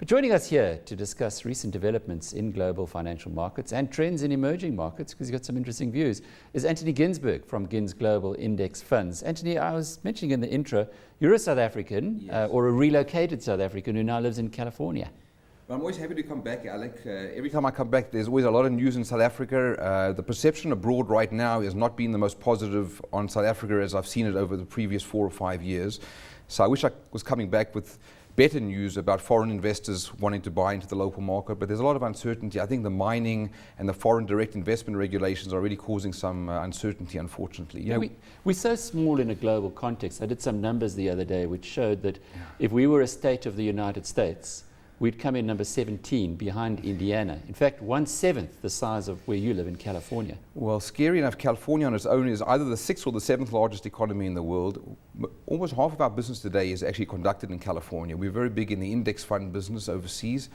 But joining us here to discuss recent developments in global financial markets and trends in emerging markets, because he's got some interesting views, is Anthony Ginsberg from Ginsglobal Index Funds. Anthony, I was mentioning in the intro, you're a South African, Yes. or a relocated South African who now lives in California. I'm always happy to come back, Alec. Every time I come back, there's always a lot of news in South Africa. The perception abroad right now has not been the most positive on South Africa as I've seen it over the previous 4 or 5 years. So I wish I was coming back with better news about foreign investors wanting to buy into the local market, but there's a lot of uncertainty. I think the mining and the foreign direct investment regulations are really causing some uncertainty, unfortunately. Yeah, we're so small in a global context. I did some numbers the other day which showed that if we were a state of the United States, we'd come in number 17 behind Indiana. In fact, 1/7 the size of where you live in California. Well, scary enough, California on its own is either the 6th or the 7th largest economy in the world. Almost half of our business today is actually conducted in California. We're very big in the index fund business overseas.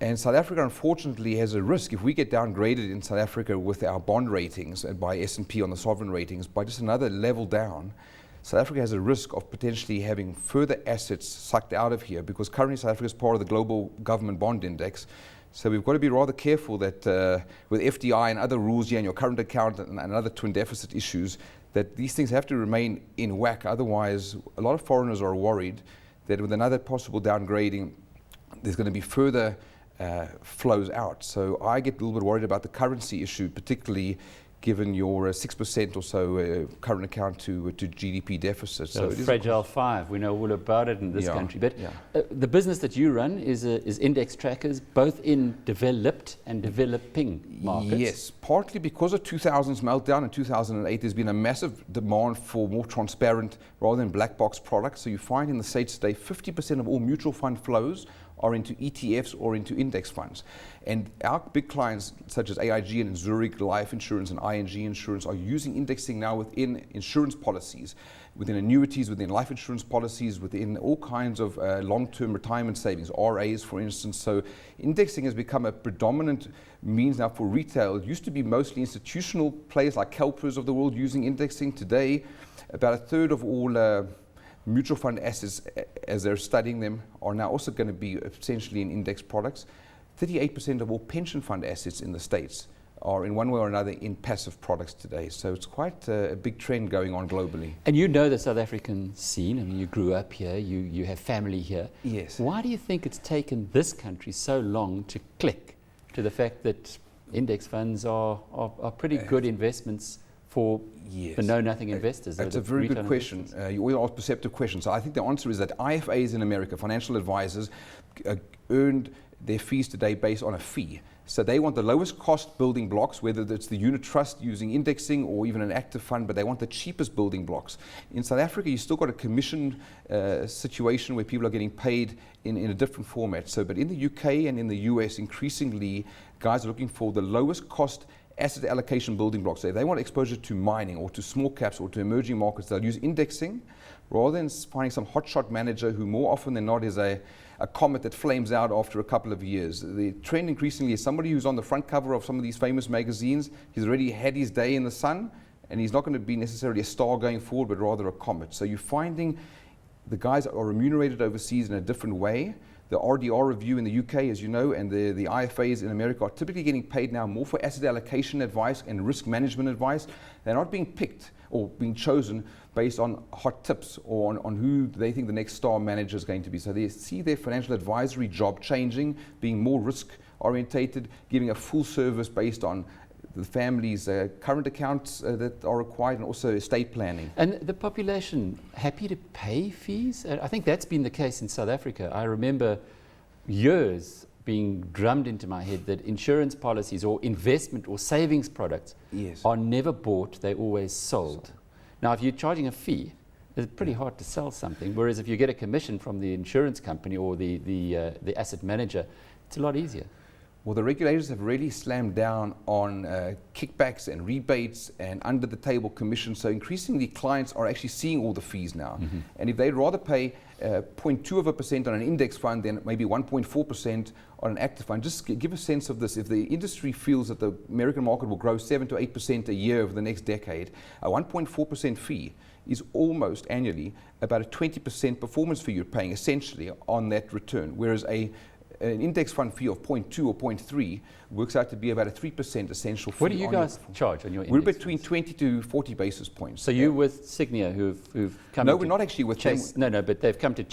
And South Africa, unfortunately, has a risk. If we get downgraded in South Africa with our bond ratings and by S&P on the sovereign ratings, by just another level down, South Africa has a risk of potentially having further assets sucked out of here, because currently South Africa is part of the global government bond index. So we've got to be rather careful that with FDI and other rules here and your current account and other twin deficit issues, that these things have to remain in whack. Otherwise, a lot of foreigners are worried that with another possible downgrading, there's going to be further flows out. So I get a little bit worried about the currency issue, particularly given your 6% or so current account to GDP deficit. So it is fragile 5, we know all about it in this country. But yeah. The business that you run is index trackers, both in developed and developing markets. Yes, partly because of 2000's meltdown in 2008, there's been a massive demand for more transparent rather than black box products. So you find in the States today, 50% of all mutual fund flows are into ETFs or into index funds. And our big clients such as AIG and Zurich Life Insurance and ING Insurance are using indexing now within insurance policies, within annuities, within life insurance policies, within all kinds of long-term retirement savings, RAs for instance. So indexing has become a predominant means now for retail. It used to be mostly institutional players like CalPERS of the world using indexing. Today, about a third of all mutual fund assets, as they're studying them, are now also going to be essentially in index products. 38% of all pension fund assets in the States are in one way or another in passive products today. So it's quite a big trend going on globally. And you know the South African scene. I mean, you grew up here, you have family here. Yes. Why do you think it's taken this country so long to click to the fact that index funds are pretty good investments for the know-nothing investors? That's a very good question. You always ask perceptive questions. So I think the answer is that IFAs in America, financial advisors, earned their fees today based on a fee. So they want the lowest cost building blocks, whether it's the unit trust using indexing or even an active fund, but they want the cheapest building blocks. In South Africa, you still got a commission situation where people are getting paid in a different format. So, but in the UK and in the US, increasingly, guys are looking for the lowest cost asset allocation building blocks. So if they want exposure to mining or to small caps or to emerging markets, they'll use indexing rather than finding some hotshot manager who more often than not is a comet that flames out after a couple of years. The trend increasingly is somebody who's on the front cover of some of these famous magazines. He's already had his day in the sun, and he's not going to be necessarily a star going forward, but rather a comet. So you're finding the guys are remunerated overseas in a different way. The RDR review in the UK, as you know, and the IFAs in America are typically getting paid now more for asset allocation advice and risk management advice. They're not being picked or being chosen based on hot tips or on who they think the next star manager is going to be. So they see their financial advisory job changing, being more risk orientated, giving a full service based on the family's current accounts that are required, and also estate planning. And the population happy to pay fees? I think that's been the case in South Africa. I remember years being drummed into my head that insurance policies or investment or savings products are never bought, they're always sold. Now, if you're charging a fee, it's pretty hard to sell something, whereas if you get a commission from the insurance company or the asset manager, it's a lot easier. Well, the regulators have really slammed down on kickbacks and rebates and under-the-table commissions. So increasingly, clients are actually seeing all the fees now. Mm-hmm. And if they'd rather pay 0.2% on an index fund than maybe 1.4% on an active fund, just give a sense of this. If the industry feels that the American market will grow 7 to 8% a year over the next decade, a 1.4% fee is almost annually about a 20% performance fee you're paying essentially on that return, whereas a an index fund fee of 0.2 or 0.3 works out to be about a 3% essential fee. What do you guys charge on your We're index between funds? 20 to 40 basis points. So you with Signia who've come No, we're not actually with chase, them. No, but they've come to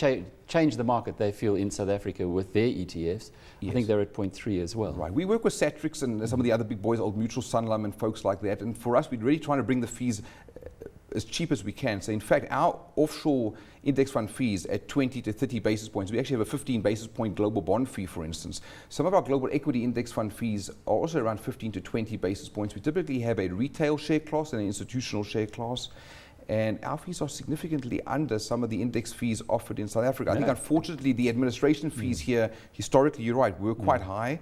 change the market, they feel, in South Africa with their ETFs. I think they're at 0.3 as well. Right. We work with Satrix and some of the other big boys, Old Mutual, Sanlam and folks like that. And for us, we're really trying to bring the fees as cheap as we can. So in fact, our offshore index fund fees at 20 to 30 basis points. We actually have a 15 basis point global bond fee, for instance. Some of our global equity index fund fees are also around 15 to 20 basis points. We typically have a retail share class and an institutional share class. And our fees are significantly under some of the index fees offered in South Africa. I think, unfortunately, the administration fees here, historically, you're right, were quite high.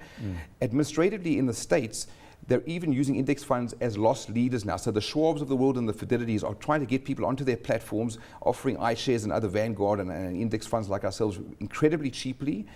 Administratively, in the States, they're even using index funds as loss leaders now. So the Schwabs of the world and the Fidelities are trying to get people onto their platforms, offering iShares and other Vanguard and index funds like ourselves incredibly cheaply,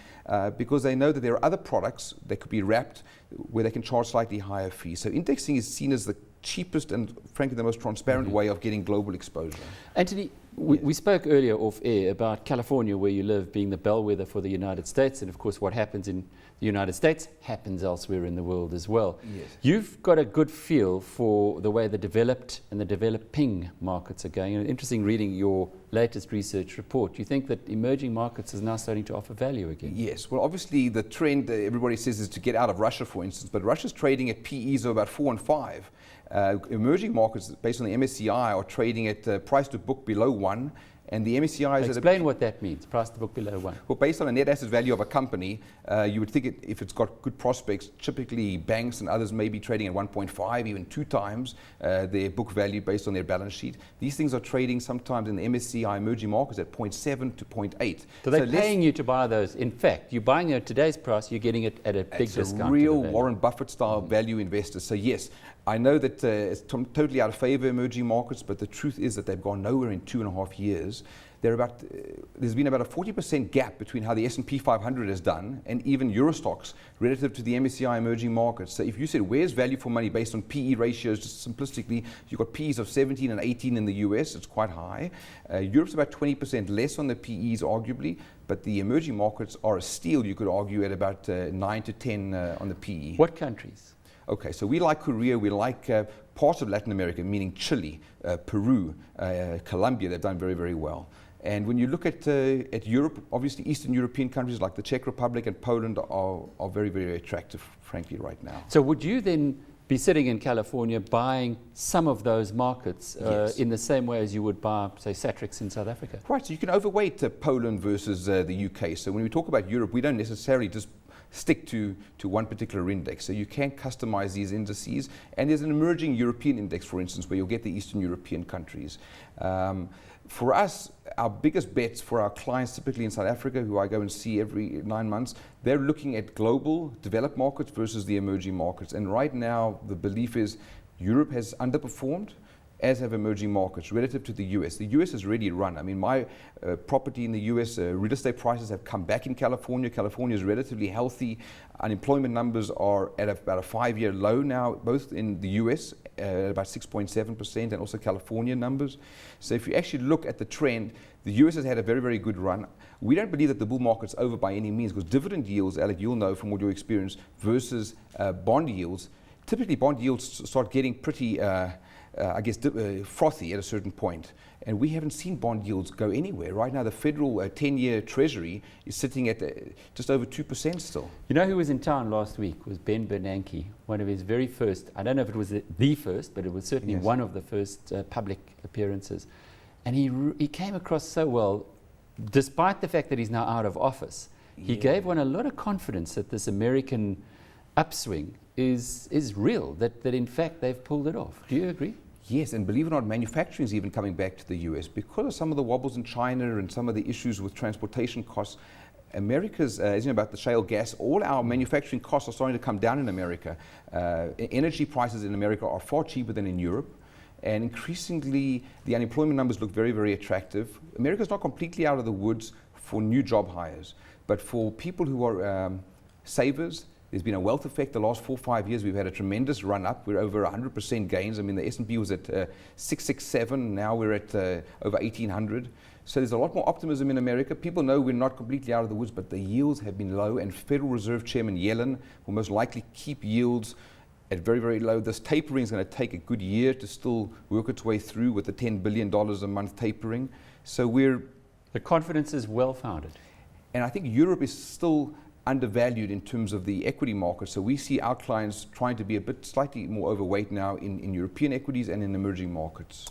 because they know that there are other products that could be wrapped where they can charge slightly higher fees. So indexing is seen as the cheapest and frankly the most transparent way of getting global exposure. Anthony, we spoke earlier off air about California, where you live, being the bellwether for the United States, and of course what happens in the United States happens elsewhere in the world as well. Yes. You've got a good feel for the way the developed and the developing markets are going. Interesting reading your latest research report. Do you think that emerging markets is now starting to offer value again? Yes. Well, obviously the trend everybody says is to get out of Russia, for instance, but Russia's trading at PEs of about 4 and 5. Emerging markets, based on the MSCI, are trading at price to book below 1, and the MSCI is Explain what that means, price to book below 1. Well, based on a net asset value of a company, you would think if it's got good prospects, typically banks and others may be trading at 1.5, even 2 times their book value based on their balance sheet. These things are trading sometimes in the MSCI emerging markets at 0.7 to 0.8. So they're paying you to buy those. In fact, you're buying it at today's price, you're getting it at a big discount. It's a real Warren Buffett style value investor. So yes, I know that it's totally out of favor emerging markets, but the truth is that they've gone nowhere in 2.5 years. There's been about a 40% gap between how the S&P 500 has done and even Eurostoxx relative to the MSCI emerging markets. So if you said, where's value for money based on PE ratios, just simplistically, you've got PEs of 17 and 18 in the US, it's quite high. Europe's about 20% less on the PEs, arguably, but the emerging markets are a steal, you could argue, at about 9 to 10 on the PE. What countries? Okay, so we like Korea, we like parts of Latin America, meaning Chile, Peru, Colombia. They've done very, very well. And when you look at Europe, obviously Eastern European countries like the Czech Republic and Poland are very, very attractive, frankly, right now. So would you then be sitting in California buying some of those markets Yes. in the same way as you would buy, say, Satrix in South Africa? Right, so you can overweight Poland versus the UK. So when we talk about Europe, we don't necessarily just stick to one particular index. So you can customize these indices. And there's an emerging European index, for instance, where you'll get the Eastern European countries. For us, our biggest bets for our clients, typically in South Africa, who I go and see every 9 months, they're looking at global developed markets versus the emerging markets. And right now, the belief is Europe has underperformed, as have emerging markets relative to the US. The US has really run. I mean, my property in the US, real estate prices have come back in California. California is relatively healthy. Unemployment numbers are at about a 5-year low now, both in the US, at about 6.7%, and also California numbers. So if you actually look at the trend, the US has had a very, very good run. We don't believe that the bull market's over by any means, because dividend yields, Alec, you'll know from what your experience, versus bond yields, typically bond yields start getting pretty frothy at a certain point. And we haven't seen bond yields go anywhere. Right now, the federal 10-year treasury is sitting at just over 2% still. You know who was in town last week was Ben Bernanke, one of his very first, I don't know if it was the first, but it was certainly one of the first public appearances. And he came across so well, despite the fact that he's now out of office. He gave one a lot of confidence that this American upswing is real, that in fact they've pulled it off. Do you agree? Yes, and believe it or not, manufacturing is even coming back to the US because of some of the wobbles in China and some of the issues with transportation costs. America's, as you know about the shale gas, all our manufacturing costs are starting to come down in America. Energy prices in America are far cheaper than in Europe. And increasingly, the unemployment numbers look very, very attractive. America's not completely out of the woods for new job hires, but for people who are savers, there's been a wealth effect the last 4 or 5 years. We've had a tremendous run up. We're over 100% gains. I mean, the S&P was at 667. Now we're at over 1,800. So there's a lot more optimism in America. People know we're not completely out of the woods, but the yields have been low, and Federal Reserve Chairman Yellen will most likely keep yields at very, very low. This tapering is going to take a good year to still work its way through with the $10 billion a month tapering. So the confidence is well founded. And I think Europe is still undervalued in terms of the equity market. So we see our clients trying to be a bit slightly more overweight now in European equities and in emerging markets.